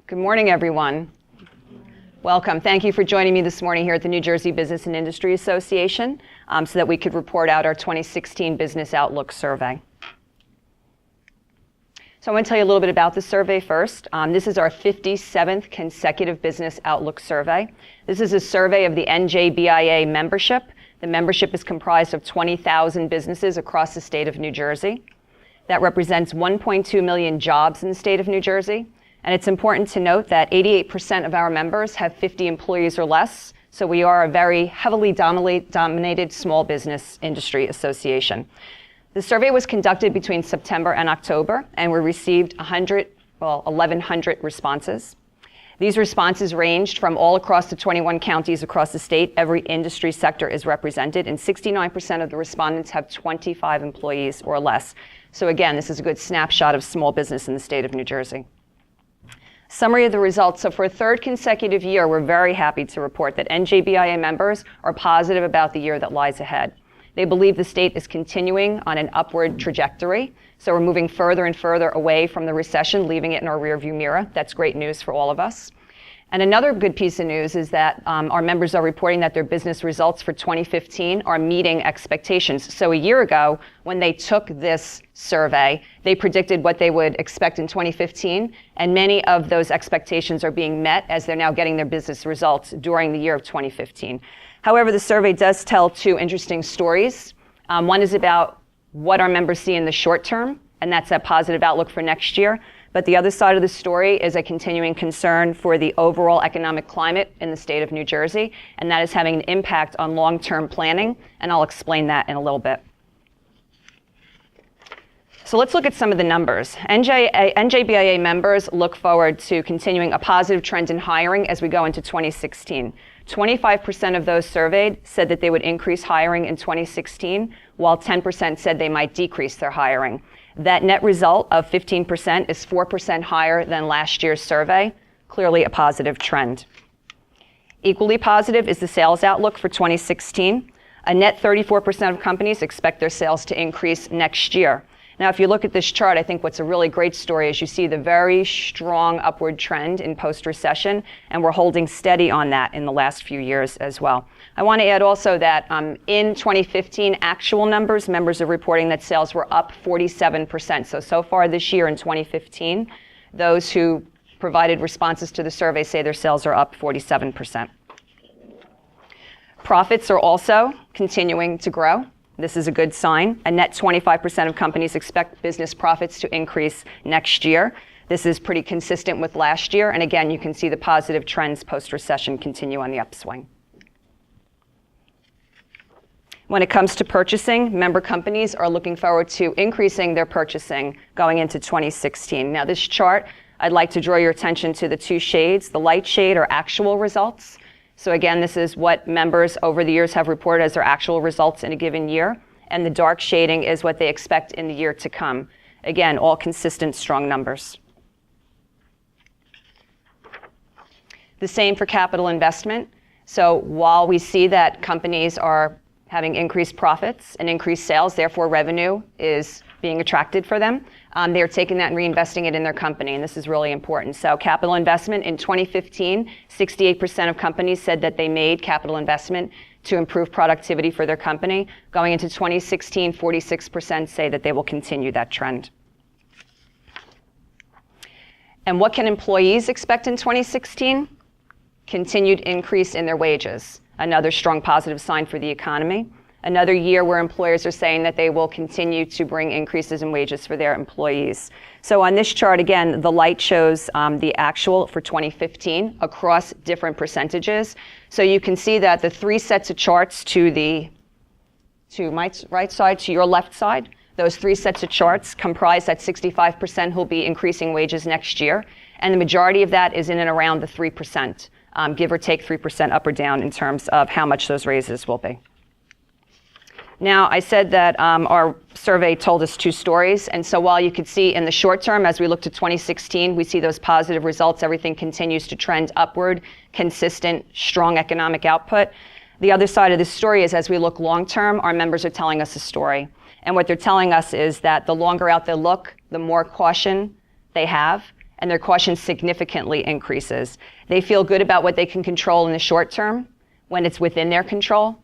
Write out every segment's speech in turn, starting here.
Good morning, everyone. Welcome. Thank you for joining me this morning here at the New Jersey Business and Industry Association so that we could report out our 2016 Business Outlook Survey. So I want to tell you a little bit about the survey first. This is our 57th consecutive Business Outlook Survey. This is a survey of the NJBIA membership. The membership is comprised of 20,000 businesses across the state of New Jersey. That represents 1.2 million jobs in the state of New Jersey. And it's important to note that 88% of our members have 50 employees or less. So we are a very heavily dominated small business industry association. The survey was conducted between September and October, and we received 1,100 responses. These responses ranged from all across the 21 counties across the state. Every industry sector is represented, and 69% of the respondents have 25 employees or less. So again, this is a good snapshot of small business in the state of New Jersey. Summary of the results. So for a third consecutive year, we're very happy to report that NJBIA members are positive about the year that lies ahead. They believe the state is continuing on an upward trajectory. So we're moving further and further away from the recession, leaving it in our rearview mirror. That's great news for all of us. And another good piece of news is that our members are reporting that their business results for 2015 are meeting expectations. So a year ago, when they took this survey, they predicted what they would expect in 2015, and many of those expectations are being met as they're now getting their business results during the year of 2015. However, the survey does tell two interesting stories. One is about what our members see in the short term, and that's a positive outlook for next year. But the other side of the story is a continuing concern for the overall economic climate in the state of New Jersey, and that is having an impact on long-term planning, and I'll explain that in a little bit. So let's look at some of the numbers. NJBIA members look forward to continuing a positive trend in hiring as we go into 2016. 25% of those surveyed said that they would increase hiring in 2016, while 10% said they might decrease their hiring. That net result of 15% is 4% higher than last year's survey, clearly a positive trend. Equally positive is the sales outlook for 2016. A net 34% of companies expect their sales to increase next year. Now, if you look at this chart, I think what's a really great story is you see the very strong upward trend in post-recession, and we're holding steady on that in the last few years as well. I want to add also that in 2015, actual numbers, members are reporting that sales were up 47%. So far this year in 2015, those who provided responses to the survey say their sales are up 47%. Profits are also continuing to grow. This is a good sign. A net 25% of companies expect business profits to increase next year. This is pretty consistent with last year. And again, you can see the positive trends post-recession continue on the upswing. When it comes to purchasing, member companies are looking forward to increasing their purchasing going into 2016. Now, this chart, I'd like to draw your attention to the two shades. The light shade are actual results. So again, this is what members over the years have reported as their actual results in a given year. And the dark shading is what they expect in the year to come. Again, all consistent, strong numbers. The same for capital investment. So while we see that companies are having increased profits and increased sales, therefore revenue is being attracted for them, they are taking that and reinvesting it in their company, and this is really important. So capital investment in 2015, 68% of companies said that they made capital investment to improve productivity for their company. Going into 2016, 46% say that they will continue that trend. And what can employees expect in 2016? Continued increase in their wages, another strong positive sign for the economy. Another year where employers are saying that they will continue to bring increases in wages for their employees. So on this chart, again, the light shows the actual for 2015 across different percentages. So you can see that the three sets of charts to my right side, to your left side, those three sets of charts comprise that 65% who will be increasing wages next year. And the majority of that is in and around the 3%, give or take 3% up or down in terms of how much those raises will be. Now, I said that our survey told us two stories, and so while you could see in the short term, as we look to 2016, we see those positive results, everything continues to trend upward, consistent, strong economic output. The other side of the story is as we look long term, our members are telling us a story. And what they're telling us is that the longer out they look, the more caution they have, and their caution significantly increases. They feel good about what they can control in the short term when it's within their control,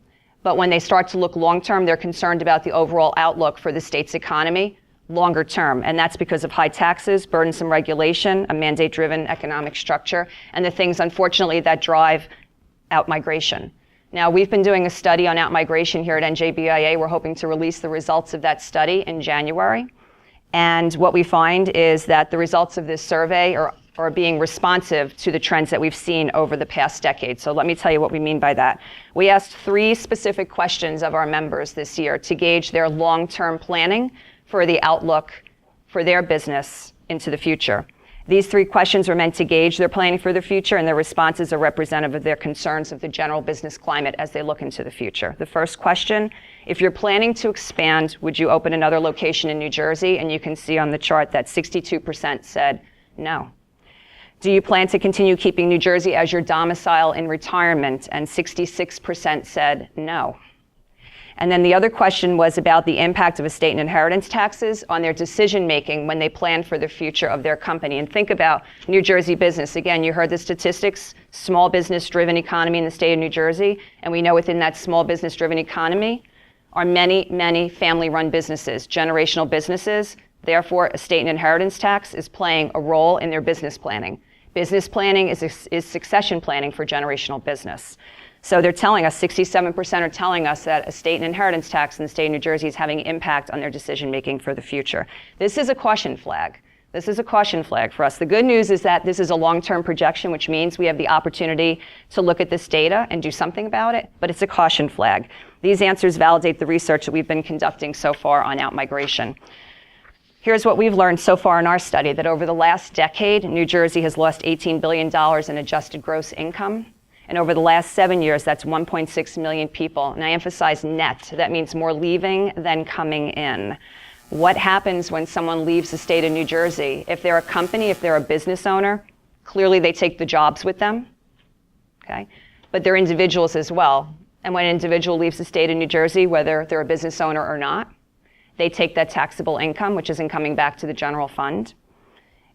but when they start to look long term, they're concerned about the overall outlook for the state's economy longer term, and that's because of high taxes, burdensome regulation, a mandate-driven economic structure, and the things, unfortunately, that drive out-migration. Now, we've been doing a study on out-migration here at NJBIA. We're hoping to release the results of that study in January. And what we find is that the results of this survey are being responsive to the trends that we've seen over the past decade. So let me tell you what we mean by that. We asked 3 specific questions of our members this year to gauge their long-term planning for the outlook for their business into the future. These 3 questions were meant to gauge their planning for the future, and their responses are representative of their concerns of the general business climate as they look into the future. The first question, if you're planning to expand, would you open another location in New Jersey? And you can see on the chart that 62% said no. Do you plan to continue keeping New Jersey as your domicile in retirement? And 66% said no. And then the other question was about the impact of estate and inheritance taxes on their decision-making when they plan for the future of their company. And think about New Jersey business. Again, you heard the statistics, small business-driven economy in the state of New Jersey. And we know within that small business-driven economy are many, many family-run businesses, generational businesses. Therefore, estate and inheritance tax is playing a role in their business planning. Business planning is succession planning for generational business. So they're telling us, 67% are telling us that estate and inheritance tax in the state of New Jersey is having impact on their decision-making for the future. This is a caution flag. This is a caution flag for us. The good news is that this is a long-term projection, which means we have the opportunity to look at this data and do something about it, but it's a caution flag. These answers validate the research that we've been conducting so far on out-migration. Here's what we've learned so far in our study, that over the last decade, New Jersey has lost $18 billion in adjusted gross income. And over the last 7 years, that's 1.6 million people. And I emphasize net. That means more leaving than coming in. What happens when someone leaves the state of New Jersey? If they're a company, if they're a business owner, clearly they take the jobs with them, okay? But they're individuals as well. And when an individual leaves the state of New Jersey, whether they're a business owner or not, they take that taxable income, which isn't coming back to the general fund.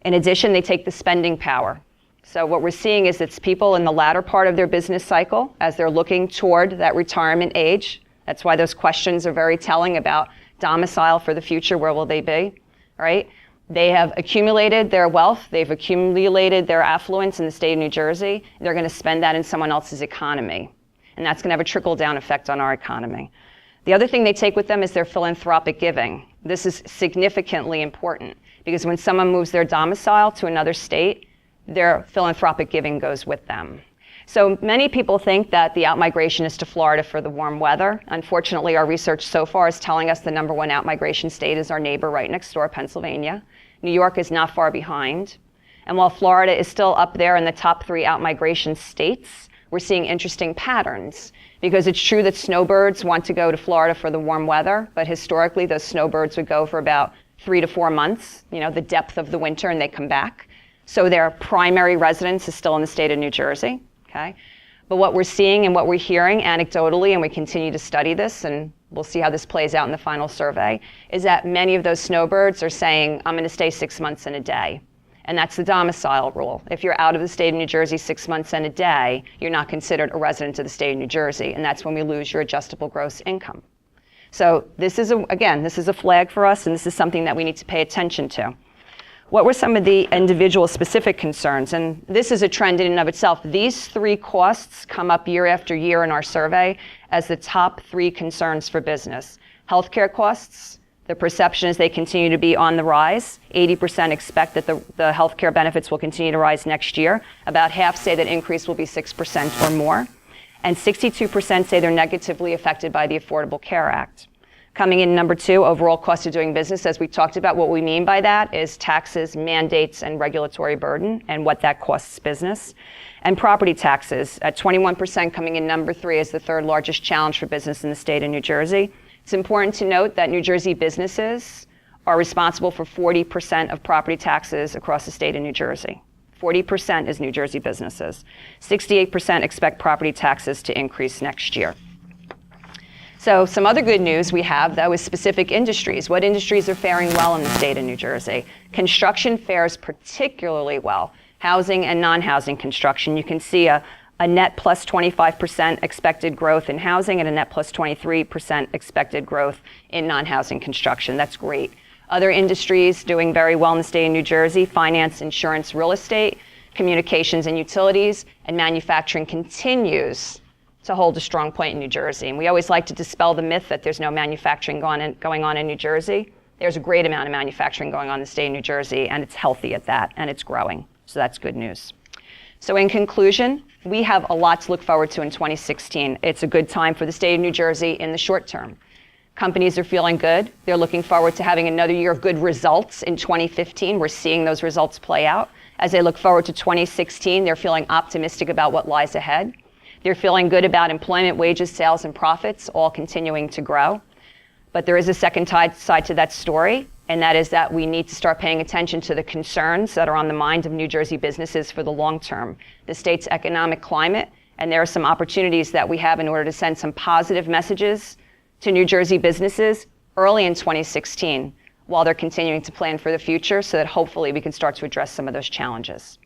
In addition, they take the spending power. So what we're seeing is it's people in the latter part of their business cycle as they're looking toward that retirement age. That's why those questions are very telling about domicile for the future. Where will they be, right? They have accumulated their wealth. They've accumulated their affluence in the state of New Jersey. They're going to spend that in someone else's economy. And that's going to have a trickle-down effect on our economy. The other thing they take with them is their philanthropic giving. This is significantly important because when someone moves their domicile to another state, their philanthropic giving goes with them. So many people think that the out-migration is to Florida for the warm weather. Unfortunately, our research so far is telling us the #1 out-migration state is our neighbor right next door, Pennsylvania. New York is not far behind. And while Florida is still up there in the top 3 out-migration states, we're seeing interesting patterns. Because it's true that snowbirds want to go to Florida for the warm weather, but historically those snowbirds would go for about 3 to 4 months, the depth of the winter, and they come back. So their primary residence is still in the state of New Jersey, okay? But what we're seeing and what we're hearing anecdotally, and we continue to study this, and we'll see how this plays out in the final survey, is that many of those snowbirds are saying, I'm going to stay 6 months and a day. And that's the domicile rule. If you're out of the state of New Jersey 6 months and a day, you're not considered a resident of the state of New Jersey, and that's when we lose your adjustable gross income. So this is, this is a flag for us, and this is something that we need to pay attention to. What were some of the individual specific concerns? And this is a trend in and of itself. These 3 costs come up year after year in our survey as the top 3 concerns for business. Healthcare costs, the perception is they continue to be on the rise. 80% expect that the healthcare benefits will continue to rise next year. About half say that increase will be 6% or more. And 62% say they're negatively affected by the Affordable Care Act. Coming in #2, overall cost of doing business. As we talked about, what we mean by that is taxes, mandates, and regulatory burden, and what that costs business. And property taxes at 21%, coming in #3 as the 3rd largest challenge for business in the state of New Jersey. It's important to note that New Jersey businesses are responsible for 40% of property taxes across the state of New Jersey. 40% is New Jersey businesses. 68% expect property taxes to increase next year. So some other good news we have, though, is specific industries. What industries are faring well in the state of New Jersey? Construction fares particularly well. Housing and non-housing construction. You can see a net plus 25% expected growth in housing and a net plus 23% expected growth in non-housing construction. That's great. Other industries doing very well in the state of New Jersey: finance, insurance, real estate, communications and utilities, and manufacturing continues to hold a strong point in New Jersey. And we always like to dispel the myth that there's no manufacturing going on in New Jersey. There's a great amount of manufacturing going on in the state of New Jersey, and it's healthy at that, and it's growing. So that's good news. So in conclusion, we have a lot to look forward to in 2016. It's a good time for the state of New Jersey in the short term. Companies are feeling good. They're looking forward to having another year of good results in 2015. We're seeing those results play out. As they look forward to 2016, they're feeling optimistic about what lies ahead. They're feeling good about employment, wages, sales, and profits all continuing to grow. But there is a second side to that story, and that is that we need to start paying attention to the concerns that are on the mind of New Jersey businesses for the long term. The state's economic climate, and there are some opportunities that we have in order to send some positive messages to New Jersey businesses early in 2016 while they're continuing to plan for the future so that hopefully we can start to address some of those challenges.